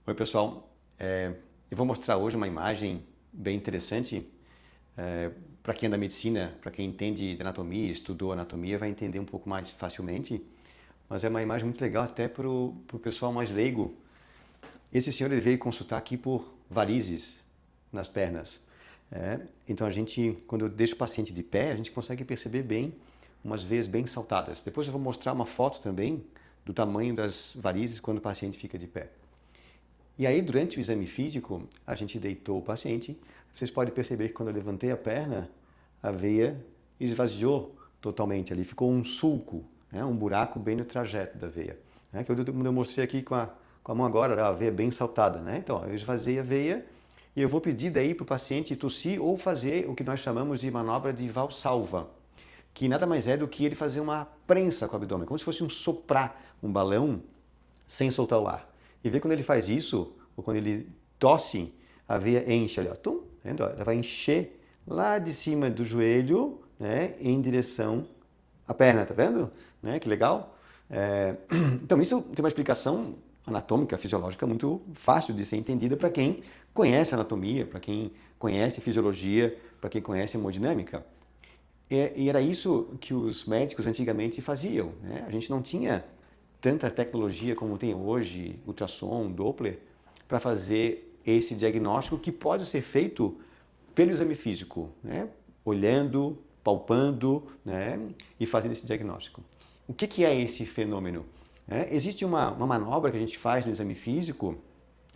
Oi, pessoal. Eu vou mostrar hoje uma imagem bem interessante. Para quem é da medicina, para quem entende de anatomia, estudou anatomia, vai entender um pouco mais facilmente. Mas é uma imagem muito legal até para o pessoal mais leigo. Esse senhor ele veio consultar aqui por varizes nas pernas. Então a gente, quando eu deixo o paciente de pé, a gente consegue perceber bem umas veias bem saltadas. Depois eu vou mostrar uma foto também do tamanho das varizes quando o paciente fica de pé. E aí, durante o exame físico, a gente deitou o paciente. Vocês podem perceber que quando eu levantei a perna, a veia esvaziou totalmente. Ali ficou um sulco, né? Um buraco bem no trajeto da veia. Que eu mostrei aqui com a mão agora, a veia bem saltada. Né? Então, eu esvaziei a veia e eu vou pedir daí para o paciente tossir ou fazer o que nós chamamos de manobra de Valsalva, que nada mais é do que ele fazer uma prensa com o abdômen, como se fosse soprar um balão sem soltar o ar. E vê quando ele faz isso, ou quando ele tosse, a veia enche ali, ó, tum, vendo? Ela vai encher lá de cima do joelho, né, em direção à perna, tá vendo? Né, que legal? Então isso tem uma explicação anatômica, fisiológica muito fácil de ser entendida para quem conhece anatomia, para quem conhece fisiologia, para quem conhece hemodinâmica. E era isso que os médicos antigamente faziam, né? A gente não tinha tanta tecnologia como tem hoje, ultrassom, Doppler, para fazer esse diagnóstico que pode ser feito pelo exame físico, né? Olhando, palpando, né? E fazendo esse diagnóstico. O que é esse fenômeno? Existe uma manobra que a gente faz no exame físico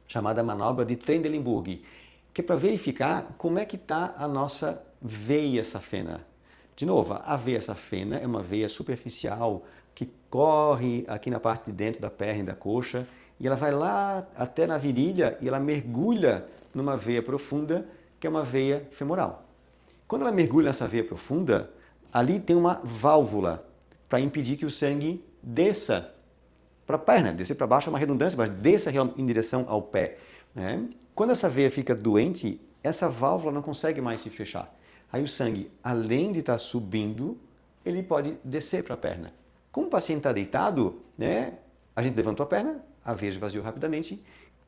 chamada manobra de Trendelenburg, que é para verificar como é que está a nossa veia safena. De novo, a veia safena é uma veia superficial que corre aqui na parte de dentro da perna e da coxa e ela vai lá até na virilha e ela mergulha numa veia profunda que é uma veia femoral. Quando ela mergulha nessa veia profunda, ali tem uma válvula para impedir que o sangue desça para a perna. Descer para baixo é uma redundância, mas desça em direção ao pé. Né? Quando essa veia fica doente, essa válvula não consegue mais se fechar. Aí o sangue, além de estar subindo, ele pode descer para a perna. Como o paciente está deitado, né, a gente levantou a perna, a veia esvaziou rapidamente.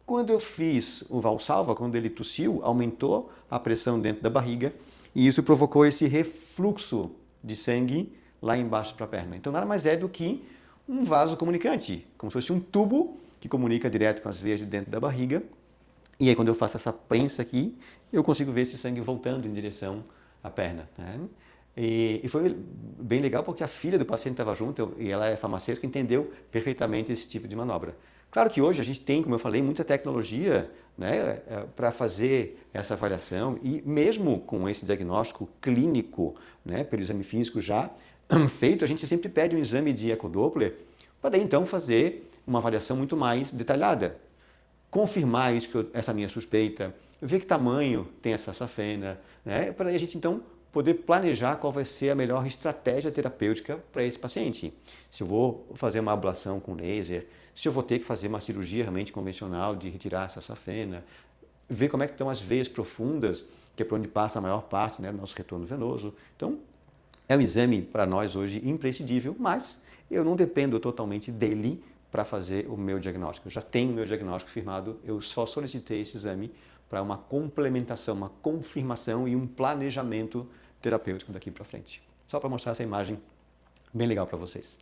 Quando eu fiz o Valsalva, quando ele tossiu, aumentou a pressão dentro da barriga e isso provocou esse refluxo de sangue lá embaixo para a perna. Então nada mais é do que um vaso comunicante, como se fosse um tubo que comunica direto com as veias de dentro da barriga. E aí quando eu faço essa prensa aqui, eu consigo ver esse sangue voltando em direção à perna. Né? E foi bem legal porque a filha do paciente estava junto e ela é farmacêutica, entendeu perfeitamente esse tipo de manobra. Claro que hoje a gente tem, como eu falei, muita tecnologia, né, para fazer essa avaliação e mesmo com esse diagnóstico clínico, né, pelo exame físico já feito, a gente sempre pede um exame de ecodoppler para daí então fazer uma avaliação muito mais detalhada. Confirmar essa minha suspeita, ver que tamanho tem essa safena, né, para a gente então poder planejar qual vai ser a melhor estratégia terapêutica para esse paciente. Se eu vou fazer uma ablação com laser, se eu vou ter que fazer uma cirurgia realmente convencional de retirar essa safena, ver como é que estão as veias profundas, que é por onde passa a maior parte, né, do nosso retorno venoso. Então, é um exame para nós hoje imprescindível, mas eu não dependo totalmente dele para fazer o meu diagnóstico. Eu já tenho o meu diagnóstico firmado, eu só solicitei esse exame para uma complementação, uma confirmação e um planejamento terapêutico daqui para frente. Só para mostrar essa imagem bem legal para vocês.